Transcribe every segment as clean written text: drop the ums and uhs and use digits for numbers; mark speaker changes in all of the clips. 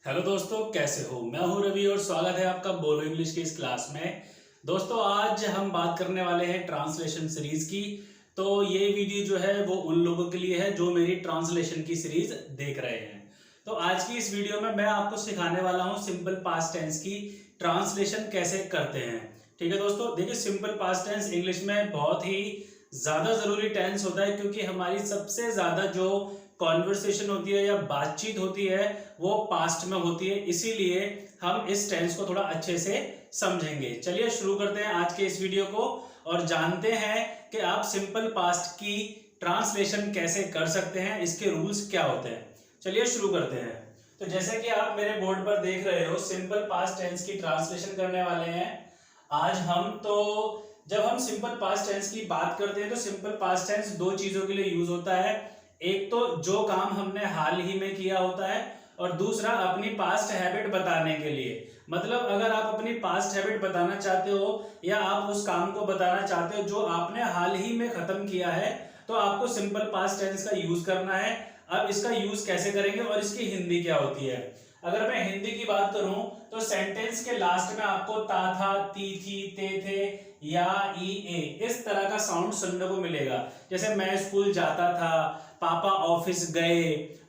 Speaker 1: Hello दोस्तों, कैसे हो। मैं हूं रवि और स्वागत है आपका बोलो इंग्लिश की इस क्लास में। दोस्तों, आज हम बात करने वाले हैं ट्रांसलेशन सीरीज की। तो ये वीडियो जो है वो उन लोगों के लिए है जो मेरी ट्रांसलेशन की सीरीज देख रहे हैं। तो आज की इस वीडियो में मैं आपको सिखाने वाला हूं सिंपल पास्ट टेंस की ट्रांसलेशन कैसे करते हैं। ठीक है दोस्तों, देखिए सिंपल पास्ट टेंस इंग्लिश में बहुत ही ज्यादा जरूरी टेंस होता है, क्योंकि हमारी सबसे ज्यादा जो कॉन्वर्सेशन होती है या बातचीत होती है वो पास्ट में होती है। इसीलिए हम इस टेंस को थोड़ा अच्छे से समझेंगे। चलिए शुरू करते हैं आज के इस वीडियो को और जानते हैं कि आप सिंपल पास्ट की ट्रांसलेशन कैसे कर सकते हैं, इसके रूल्स क्या होते हैं। चलिए शुरू करते हैं। तो जैसे कि आप मेरे बोर्ड पर देख रहे हो, सिंपल पास्ट टेंस की ट्रांसलेशन करने वाले हैं आज हम। तो जब हम सिंपल पास्ट टेंस की बात करते हैं तो सिंपल पास्ट टेंस दो चीजों के लिए यूज होता है। एक तो जो काम हमने हाल ही में किया होता है, और दूसरा अपनी पास्ट हैबिट बताने के लिए। मतलब अगर आप अपनी पास्ट हैबिट बताना चाहते हो या आप उस काम को बताना चाहते हो जो आपने हाल ही में खत्म किया है, तो आपको सिंपल पास्ट टेंस का यूज करना है। अब इसका यूज कैसे करेंगे और इसकी हिंदी क्या होती है। अगर मैं हिंदी की बात करूं तो सेंटेंस के लास्ट में आपको ता था, ती थी, ते थे, या, ई, ए इस तरह का साउंड सुनने को मिलेगा। जैसे मैं स्कूल जाता था, पापा ऑफिस गए,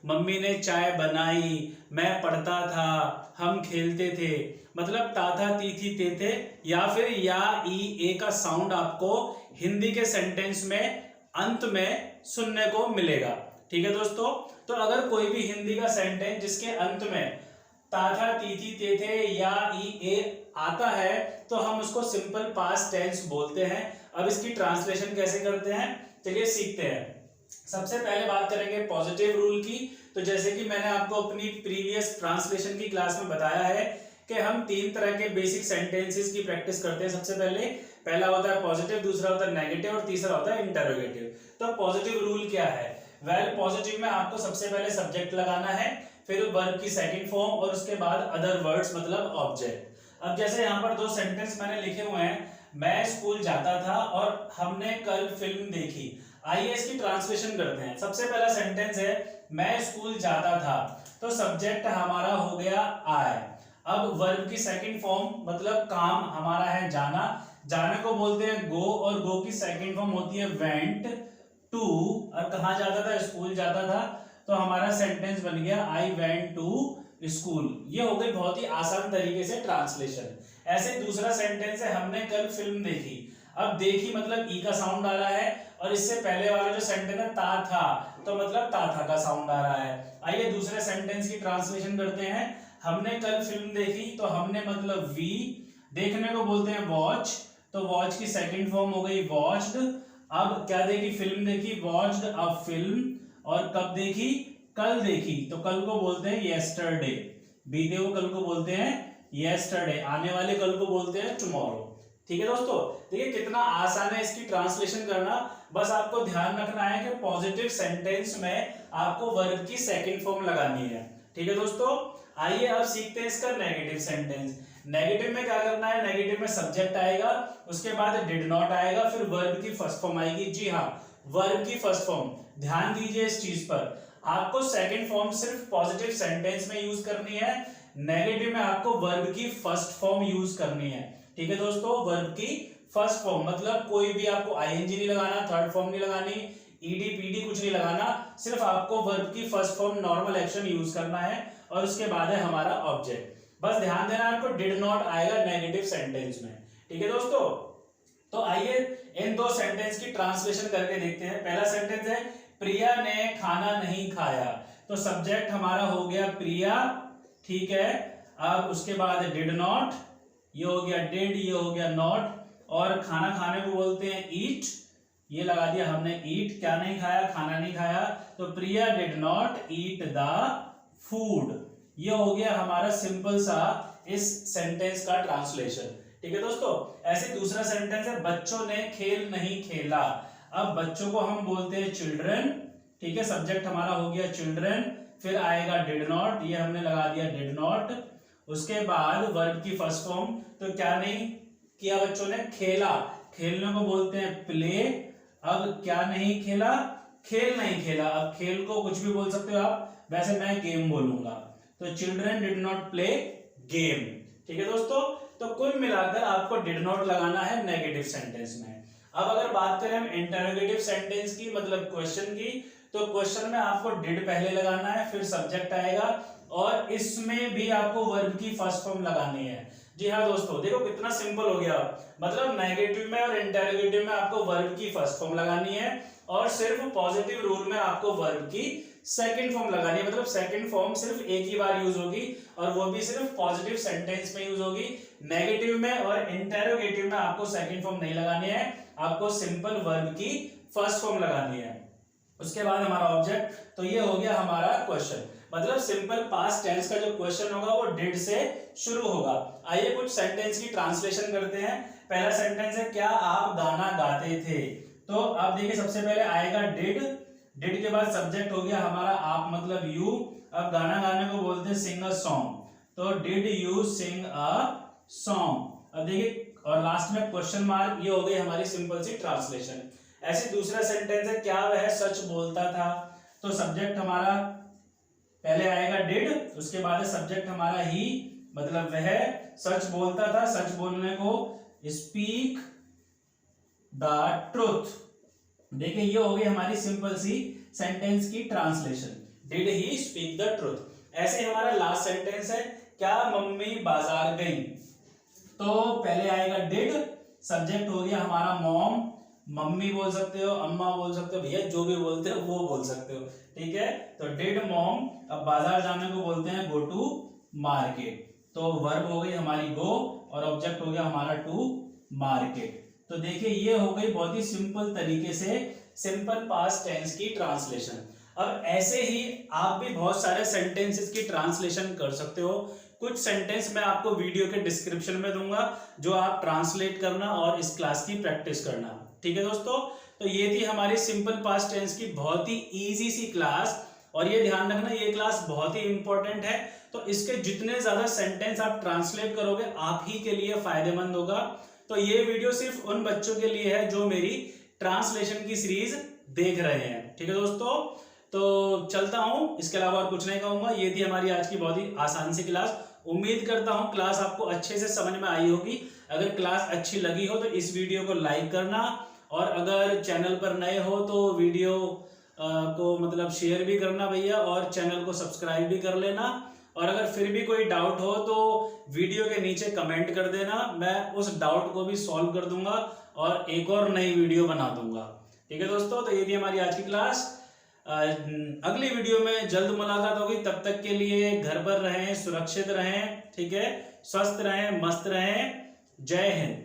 Speaker 1: मम्मी ने चाय बनाई, मैं पढ़ता था, हम खेलते थे। मतलब ता था, ती थी, ते थे, या फिर या, ई, ए का साउंड आपको हिंदी के सेंटेंस में अंत में सुनने को मिलेगा। ठीक है दोस्तों, तो अगर कोई भी हिंदी का सेंटेंस जिसके अंत में ता था, ती थी, ते थे, या, ई, ए आता है तो हम उसको सिंपल पास्ट टेंस बोलते हैं। अब इसकी ट्रांसलेशन कैसे करते हैं, चलिए सीखते हैं। सबसे पहले बात करेंगे पॉजिटिव रूल की। तो जैसे कि मैंने आपको अपनी प्रीवियस ट्रांसलेशन की क्लास में बताया है कि हम तीन तरह के बेसिक सेंटेंसेस की प्रैक्टिस करते हैं। सबसे पहला होता है पॉजिटिव, दूसरा होता है नेगेटिव और तीसरा होता है इंटरोगेटिव। तो पॉजिटिव रूल क्या है। वेल, पॉजिटिव में आपको सबसे पहले सब्जेक्ट लगाना है, फिर वर्ब की सेकंड फॉर्म और उसके बाद अदर वर्ड्स मतलब ऑब्जेक्ट। अब जैसे यहाँ पर दो सेंटेंस मैंने लिखे हुए हैं, मैं स्कूल जाता था और हमने कल फिल्म देखी। आइए इसकी ट्रांसलेशन करते हैं। सबसे पहला सेंटेंस है मैं स्कूल जाता था, तो सब्जेक्ट हमारा हो गया आई। अब वर्ब की सेकंड फॉर्म मतलब काम हमारा है जाना, जाने को बोलते हैं गो, और गो की सेकंड फॉर्म होती है वेंट टू। और कहाँ जाता था, स्कूल जाता था, तो हमारा सेंटेंस बन गया आई वेंट टू स्कूल। ये हो गई बहुत ही आसान तरीके से ट्रांसलेशन। ऐसे दूसरा सेंटेंस है हमने कल फिल्म देखी। अब देखी मतलब ई का साउंड आ रहा है, और इससे पहले वाला जो सेंटेंस है ता था, तो मतलब ता था का साउंड आ रहा है। आइए दूसरे सेंटेंस की ट्रांसलेशन करते हैं। हमने कल फिल्म देखी, तो हमने मतलब वी, देखने को बोलते हैं वॉच, तो वॉच की सेकंड फॉर्म हो गई वॉच्ड। अब क्या देखी, फिल्म देखी, वॉच्ड अ फिल्म। और कब देखी, कल देखी, तो कल को बोलते हैं येस्टरडे, बीते हुए कल को बोलते हैं येस्टरडे, आने वाले कल को बोलते हैं टुमारो। ठीक है दोस्तों, देखिए कितना आसान है इसकी ट्रांसलेशन करना। बस आपको ध्यान रखना है कि पॉजिटिव सेंटेंस में आपको वर्ब की सेकंड फॉर्म लगानी है। ठीक है दोस्तों, आइए अब सीखते हैं इसका नेगेटिव सेंटेंस। नेगेटिव में क्या करना है, नेगेटिव में सब्जेक्ट आएगा, उसके बाद डिड नॉट आएगा, फिर वर्ब की फर्स्ट फॉर्म आएगी। जी हाँ, वर्ब की फर्स्ट फॉर्म, ध्यान दीजिए इस चीज पर। आपको सेकंड फॉर्म सिर्फ पॉजिटिव सेंटेंस में यूज करनी है, नेगेटिव में आपको वर्ब की फर्स्ट फॉर्म यूज करनी है। ठीक है दोस्तों, वर्ब की फर्स्ट फॉर्म मतलब कोई भी आपको आईएनजी नहीं लगाना, थर्ड फॉर्म नहीं लगानी, ईडी पीडी कुछ नहीं लगाना, सिर्फ आपको वर्ब की first form normal action use करना है, और उसके बाद है हमारा ऑब्जेक्ट। बस ध्यान देना आपको डिड नॉट आएगा नेगेटिव सेंटेंस में। ठीक है दोस्तों, तो आइए इन दो सेंटेंस की ट्रांसलेशन करके देखते हैं। पहला सेंटेंस है प्रिया ने खाना नहीं खाया, तो सब्जेक्ट हमारा हो गया प्रिया। ठीक है, अब उसके बाद डिड नॉट, ये हो गया डिड, ये हो गया नॉट, और खाना खाने को बोलते हैं ईट, ये लगा दिया हमने ईट, क्या नहीं खाया, खाना नहीं खाया, तो Priya did not eat the food. ये हो गया हमारा सिंपल सा इस सेंटेंस का ट्रांसलेशन। ठीक है दोस्तों, ऐसे दूसरा सेंटेंस है बच्चों ने खेल नहीं खेला। अब बच्चों को हम बोलते हैं चिल्ड्रन। ठीक है, सब्जेक्ट हमारा हो गया चिल्ड्रन, फिर आएगा डिड नॉट, ये हमने लगा दिया डिड नॉट, उसके बाद वर्ब की फर्स्ट फॉर्म, तो क्या नहीं किया बच्चों ने, खेला, खेलने को बोलते हैं प्ले। अब क्या नहीं खेला, खेल नहीं खेला। अब खेल को कुछ भी बोल सकते हो आप, वैसे मैं गेम बोलूंगा। तो children did not play game. ठीक है दोस्तों, तो कुल मिलाकर आपको डिड नॉट लगाना है नेगेटिव सेंटेंस में। अब अगर बात करें हम इंटरोगेटिव सेंटेंस की, मतलब क्वेश्चन की, तो क्वेश्चन में आपको डिड पहले लगाना है, फिर सब्जेक्ट आएगा, और इसमें भी आपको वर्ब की फर्स्ट फॉर्म लगानी है। जी हाँ दोस्तों, देखो कितना सिंपल हो गया। मतलब नेगेटिव में और इंटरोगेटिव में आपको वर्ब की फर्स्ट फॉर्म लगानी है, और सिर्फ पॉजिटिव रूल में आपको वर्ब की सेकंड फॉर्म लगानी है। मतलब सेकंड फॉर्म सिर्फ एक ही बार यूज होगी, और वो भी सिर्फ पॉजिटिव सेंटेंस में यूज होगी। नेगेटिव में और इंटरोगेटिव में आपको सेकंड फॉर्म नहीं लगानी है, आपको सिंपल वर्ब की फर्स्ट फॉर्म लगानी है। उसके बाद हमारा ऑब्जेक्ट, तो ये हो गया हमारा क्वेश्चन। मतलब सिंपल पास्ट टेंस का जो क्वेश्चन होगा वो डिड से शुरू होगा। आइए कुछ सेंटेंस की ट्रांसलेशन करते हैं। पहला सेंटेंस है, क्या आप गाना गाते थे? तो आप देखिए सबसे पहले आएगा डिड, डिड के बाद सब्जेक्ट हो गया हमारा आप, मतलब यू। अब गाना गाने को बोलते हैं सिंग अ सॉन्ग, तो did you sing a song. अब देखिए, और लास्ट में क्वेश्चन मार्क, ये हो गई हमारी सिंपल सी ट्रांसलेशन। ऐसे दूसरा सेंटेंस है, क्या वह सच बोलता था? तो सब्जेक्ट हमारा पहले आएगा डिड, उसके बाद सब्जेक्ट हमारा ही, मतलब वह सच बोलता था, सच बोलने को स्पीक द ट्रुथ। देखिए ये हो गई हमारी सिंपल सी सेंटेंस की translation, did he speak the truth. ऐसे हमारा लास्ट सेंटेंस है, क्या मम्मी बाजार गई? तो पहले आएगा डिड, सब्जेक्ट हो गया हमारा मॉम, मम्मी बोल सकते हो, अम्मा बोल सकते हो, भैया जो भी बोलते हो वो बोल सकते हो, ठीक है। तो डिड मॉम, अब बाजार जाने को बोलते हैं गो टू मार्केट, तो वर्ब हो गई हमारी गो, और ऑब्जेक्ट हो गया हमारा टू मार्केट। तो देखिए ये हो गई बहुत ही सिंपल तरीके से सिंपल पास्ट टेंस की ट्रांसलेशन। अब ऐसे ही आप भी बहुत सारे सेंटेंसेस की ट्रांसलेशन कर सकते हो। कुछ सेंटेंस मैं आपको वीडियो के डिस्क्रिप्शन में दूंगा, जो आप ट्रांसलेट करना और इस क्लास की प्रैक्टिस करना। ठीक है दोस्तों, तो ये थी हमारी सिंपल पास्ट टेंस की बहुत ही इजी सी क्लास, और ये ध्यान रखना ये क्लास बहुत ही इंपॉर्टेंट है। तो इसके जितने ज्यादा सेंटेंस आप ट्रांसलेट करोगे आप ही के लिए फायदेमंद होगा। तो ये वीडियो सिर्फ उन बच्चों के लिए है जो मेरी ट्रांसलेशन की सीरीज देख रहे हैं। ठीक है दोस्तों, तो चलता हूं, इसके अलावा और कुछ नहीं कहूंगा। ये थी हमारी आज की बहुत ही आसान सी क्लास। उम्मीद करता हूं क्लास आपको अच्छे से समझ में आई होगी। अगर क्लास अच्छी लगी हो तो इस वीडियो को लाइक करना, और अगर चैनल पर नए हो तो वीडियो को मतलब शेयर भी करना भैया, और चैनल को सब्सक्राइब भी कर लेना। और अगर फिर भी कोई डाउट हो तो वीडियो के नीचे कमेंट कर देना, मैं उस डाउट को भी सॉल्व कर दूंगा और एक और नई वीडियो बना दूंगा। ठीक है दोस्तों, तो ये थी हमारी आज की क्लास। अगली वीडियो में जल्द मुलाकात होगी। तब तक के लिए घर पर रहें, सुरक्षित रहें, ठीक है, स्वस्थ रहें, मस्त रहें। जय हिंद।